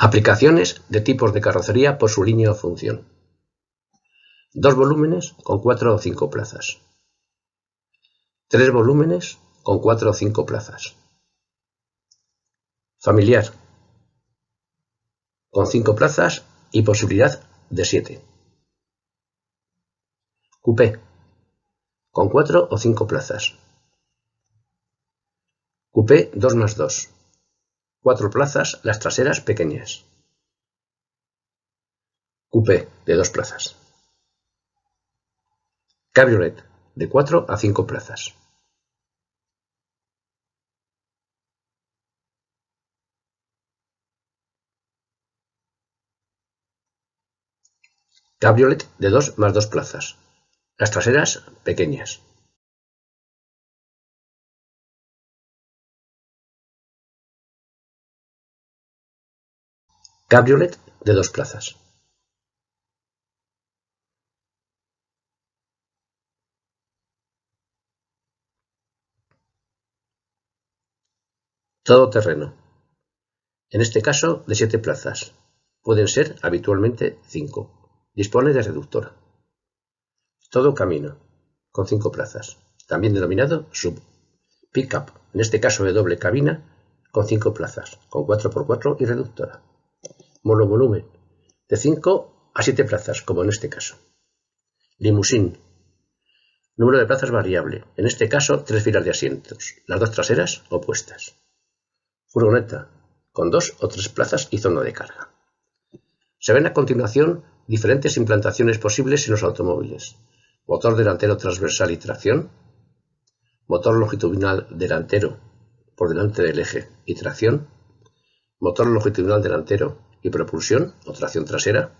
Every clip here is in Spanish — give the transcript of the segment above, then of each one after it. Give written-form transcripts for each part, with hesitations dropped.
Aplicaciones de tipos de carrocería por su línea o función. 2 volúmenes con 4 o 5 plazas. 3 volúmenes con 4 o 5 plazas. Familiar, con 5 plazas y posibilidad de 7. Coupé, con 4 o 5 plazas. Coupé 2+2. 4 plazas, las traseras pequeñas. Coupé de 2 plazas. Cabriolet de 4 a 5 plazas. Cabriolet de 2+2 plazas. Las traseras pequeñas. Cabriolet de 2 plazas. Todoterreno. En este caso de 7 plazas. Pueden ser habitualmente 5. Dispone de reductora. Todo camino, con 5 plazas. También denominado sub. Pickup, en este caso de doble cabina, con 5 plazas, con 4x4 y reductora. Monovolumen, de 5 a 7 plazas, como en este caso. Limusín, número de plazas variable, en este caso 3 filas de asientos, las 2 traseras opuestas. Furgoneta, con 2 o 3 plazas y zona de carga. Se ven a continuación diferentes implantaciones posibles en los automóviles. Motor delantero transversal y tracción. Motor longitudinal delantero por delante del eje y tracción. Motor longitudinal delantero y propulsión o tracción trasera.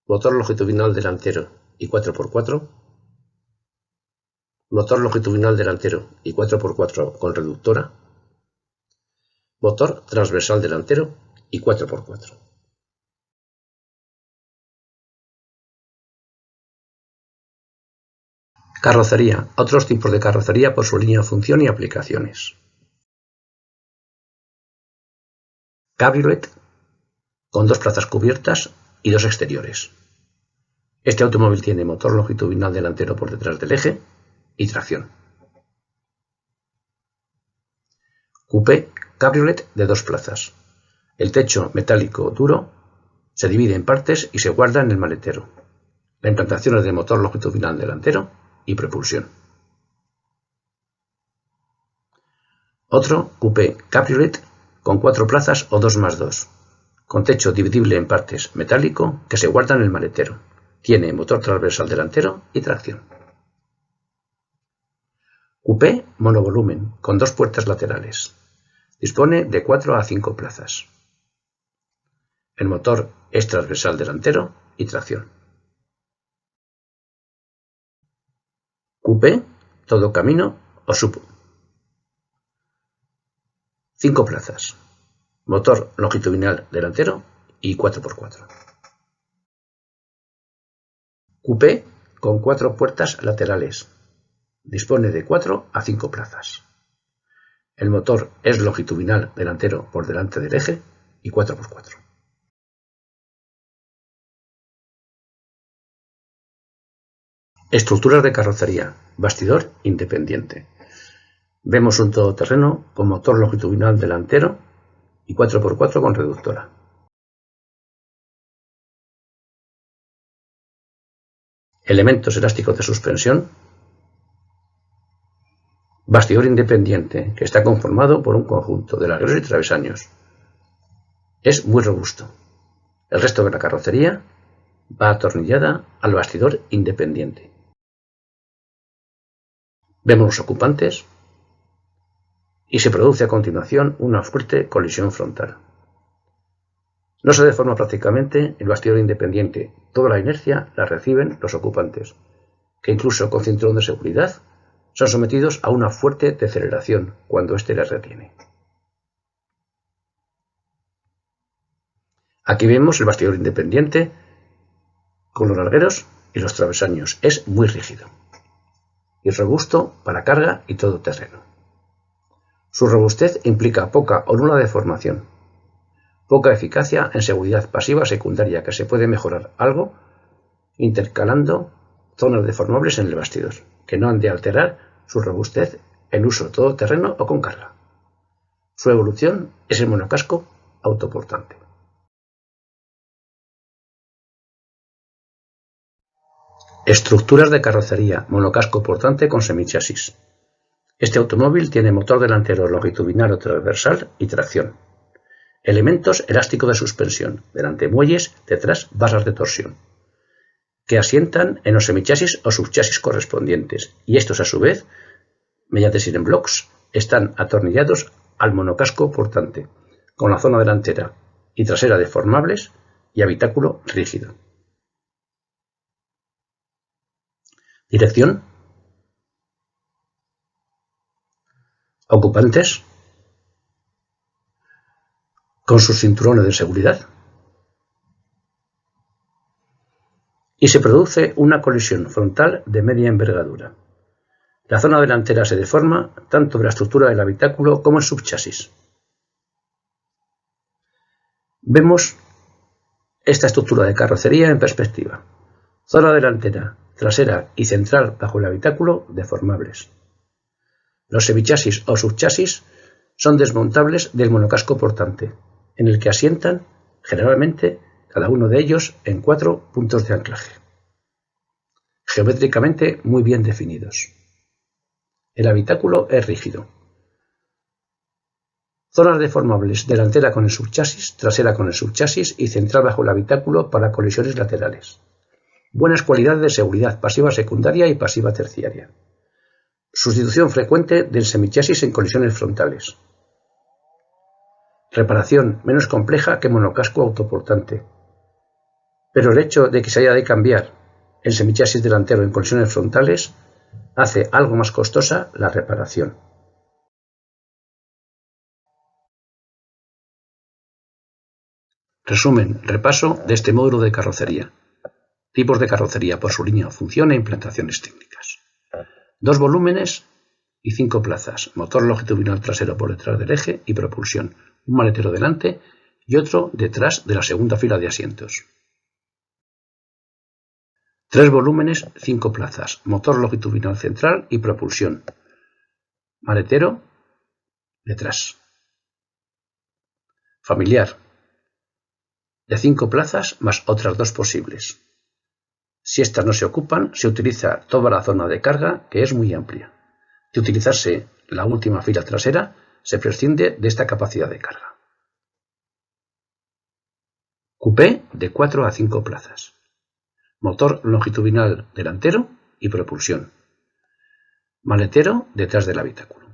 Motor longitudinal delantero y 4x4. Motor longitudinal delantero y 4x4 con reductora. Motor transversal delantero y 4x4. Carrocería. Otros tipos de carrocería por su línea de función y aplicaciones. Cabriolet, con 2 plazas cubiertas y 2 exteriores. Este automóvil tiene motor longitudinal delantero por detrás del eje y tracción. Coupé cabriolet de 2 plazas. El techo metálico duro se divide en partes y se guarda en el maletero. La implantación es de motor longitudinal delantero y propulsión. Otro coupé cabriolet con 4 plazas o 2+2, con techo dividible en partes metálico que se guarda en el maletero. Tiene motor transversal delantero y tracción. Coupé monovolumen con 2 puertas laterales. Dispone de 4 a 5 plazas. El motor es transversal delantero y tracción. Coupé, todo camino o sub. 5 plazas. Motor longitudinal delantero y 4x4. Coupé con 4 puertas laterales. Dispone de 4 a 5 plazas. El motor es longitudinal delantero por delante del eje y 4x4. Estructuras de carrocería. Bastidor independiente. Vemos un todoterreno con motor longitudinal delantero y 4x4 con reductora. Elementos elásticos de suspensión. Bastidor independiente, que está conformado por un conjunto de largueros y travesaños. Es muy robusto. El resto de la carrocería va atornillada al bastidor independiente. Vemos los ocupantes y se produce a continuación una fuerte colisión frontal. No se deforma prácticamente el bastidor independiente. Toda la inercia la reciben los ocupantes, que incluso con cinturón de seguridad son sometidos a una fuerte deceleración cuando éste les retiene. Aquí vemos el bastidor independiente con los largueros y los travesaños. Es muy rígido y robusto para carga y todoterreno. Su robustez implica poca o nula deformación. Poca eficacia en seguridad pasiva secundaria, que se puede mejorar algo intercalando zonas deformables en el bastidor, que no han de alterar su robustez en uso todoterreno o con carga. Su evolución es el monocasco autoportante. Estructuras de carrocería monocasco portante con semichasis. Este automóvil tiene motor delantero longitudinal o transversal y tracción. Elementos elásticos de suspensión, delante muelles, detrás barras de torsión, que asientan en los semichasis o subchasis correspondientes, y estos a su vez, mediante blocks, están atornillados al monocasco portante, con la zona delantera y trasera deformables y habitáculo rígido. Dirección. Ocupantes. Con sus cinturones de seguridad. Y se produce una colisión frontal de media envergadura. La zona delantera se deforma tanto de la estructura del habitáculo como el subchasis. Vemos esta estructura de carrocería en perspectiva. Zona delantera, trasera y central bajo el habitáculo deformables. Los semichasis o subchasis son desmontables del monocasco portante, en el que asientan generalmente cada uno de ellos en 4 puntos de anclaje, geométricamente muy bien definidos. El habitáculo es rígido. Zonas deformables delantera con el subchasis, trasera con el subchasis y central bajo el habitáculo para colisiones laterales. Buenas cualidades de seguridad pasiva secundaria y pasiva terciaria. Sustitución frecuente del semichasis en colisiones frontales. Reparación menos compleja que monocasco autoportante. Pero el hecho de que se haya de cambiar el semichasis delantero en colisiones frontales hace algo más costosa la reparación. Resumen, repaso de este módulo de carrocería. Tipos de carrocería por su línea, función e implantaciones técnicas. 2 volúmenes y 5 plazas. Motor longitudinal trasero por detrás del eje y propulsión. Un maletero delante y otro detrás de la segunda fila de asientos. 3 volúmenes, 5 plazas. Motor longitudinal central y propulsión. Maletero detrás. Familiar. De 5 plazas más otras 2 posibles. Si estas no se ocupan, se utiliza toda la zona de carga, que es muy amplia. De utilizarse la última fila trasera, se prescinde de esta capacidad de carga. Coupé de 4 a 5 plazas. Motor longitudinal delantero y propulsión. Maletero detrás del habitáculo.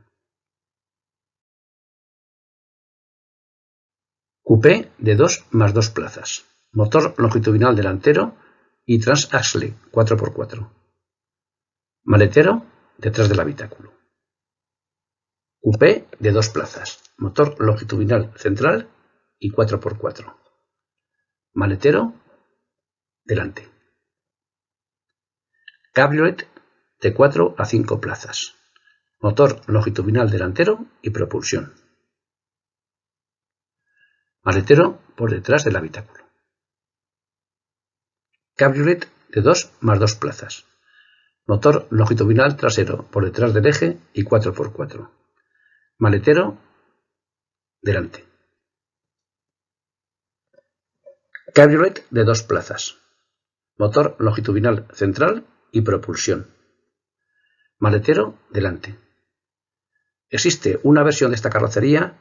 Coupé de 2 más 2 plazas. Motor longitudinal delantero y transaxle 4x4. Maletero detrás del habitáculo. Coupé de 2 plazas. Motor longitudinal central y 4x4. Maletero delante. Cabriolet de 4 a 5 plazas. Motor longitudinal delantero y propulsión. Maletero por detrás del habitáculo. Cabriolet de 2 más 2 plazas. Motor longitudinal trasero por detrás del eje y 4x4. Maletero delante. Cabriolet de 2 plazas. Motor longitudinal central y propulsión. Maletero delante. Existe una versión de esta carrocería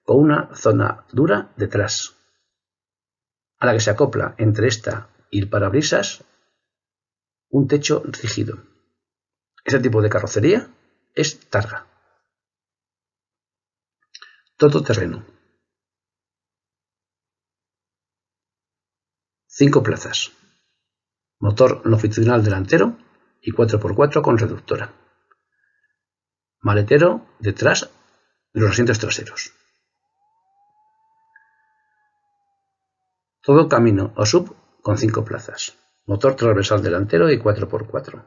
con una zona dura detrás, a la que se acopla entre esta y el parabrisas un techo rígido. Este tipo de carrocería es Targa. Todoterreno. 5 plazas. Motor longitudinal delantero y 4x4 con reductora. Maletero detrás de los asientos traseros. Todo camino o sub con 5 plazas. Motor transversal delantero y 4x4.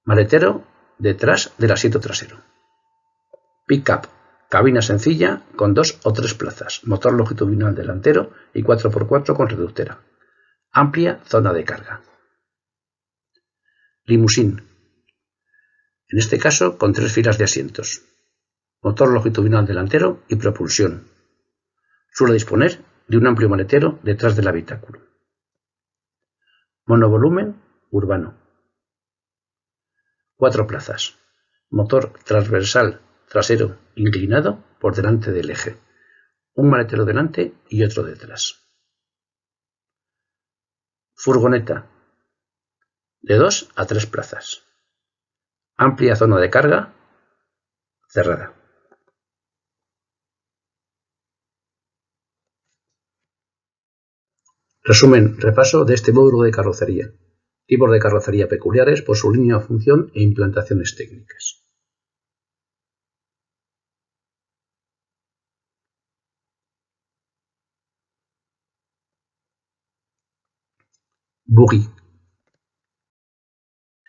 Maletero detrás del asiento trasero. Pickup Cabina sencilla con 2 o 3 plazas, motor longitudinal delantero y 4x4 con reductora. Amplia zona de carga. Limusín. En este caso con 3 filas de asientos. Motor longitudinal delantero y propulsión. Suele disponer de un amplio maletero detrás del habitáculo. Monovolumen urbano. 4 plazas. Motor transversal trasero inclinado por delante del eje. Un maletero delante y otro detrás. Furgoneta. De 2 a 3 plazas. Amplia zona de carga cerrada. Resumen, repaso de este módulo de carrocería. Tipos de carrocería peculiares por su línea de función e implantaciones técnicas. Buggy.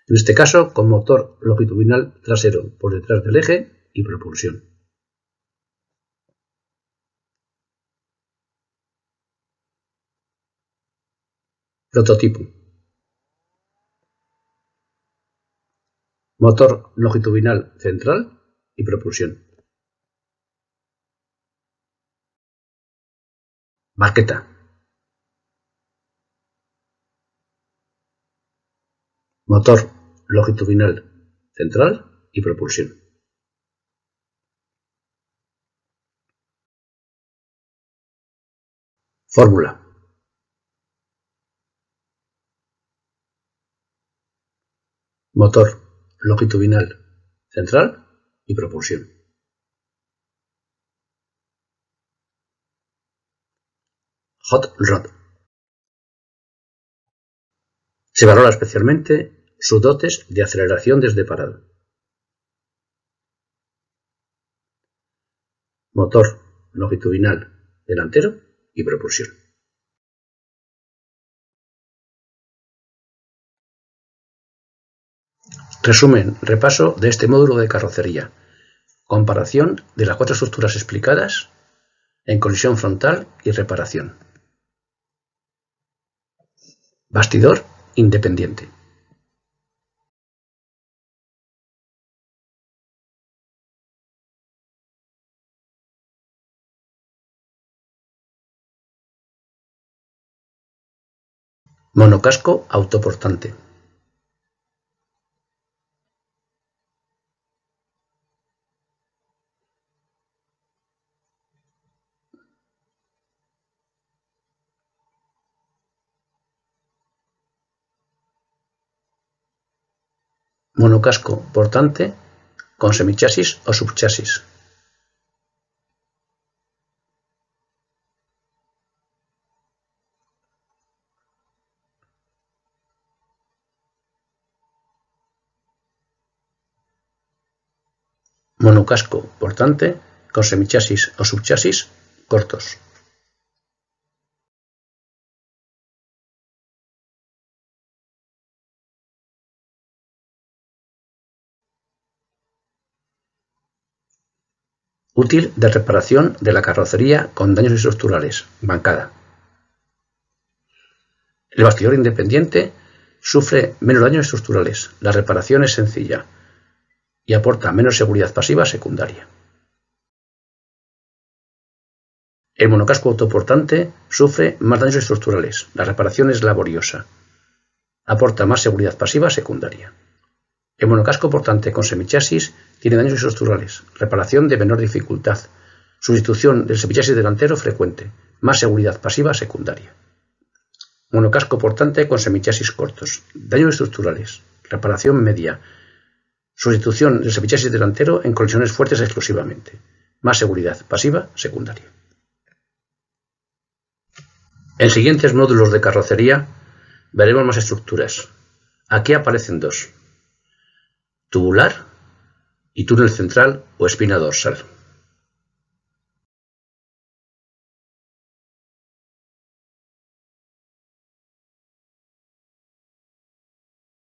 En este caso, con motor longitudinal trasero por detrás del eje y propulsión. Prototipo. Motor longitudinal central y propulsión. Maqueta. Motor longitudinal central y propulsión. Fórmula. Motor longitudinal central y propulsión. Hot Rod. Se valora especialmente sus dotes de aceleración desde parado. Motor longitudinal delantero y propulsión. Resumen, repaso de este módulo de carrocería. Comparación de las 4 estructuras explicadas en colisión frontal y reparación. Bastidor independiente. Monocasco autoportante. Monocasco portante con semichasis o subchasis. Monocasco portante con semichasis o subchasis cortos. Útil de reparación de la carrocería con daños estructurales, bancada. El bastidor independiente sufre menos daños estructurales, la reparación es sencilla y aporta menos seguridad pasiva secundaria. El monocasco autoportante sufre más daños estructurales, la reparación es laboriosa, aporta más seguridad pasiva secundaria. El monocasco portante con semichasis tiene daños estructurales, reparación de menor dificultad, sustitución del semichasis delantero frecuente, más seguridad pasiva secundaria. Monocasco portante con semichasis cortos, daños estructurales, reparación media, sustitución del semichasis delantero en colisiones fuertes exclusivamente, más seguridad pasiva secundaria. En siguientes módulos de carrocería veremos más estructuras. Aquí aparecen 2. Tubular y túnel central o espina dorsal.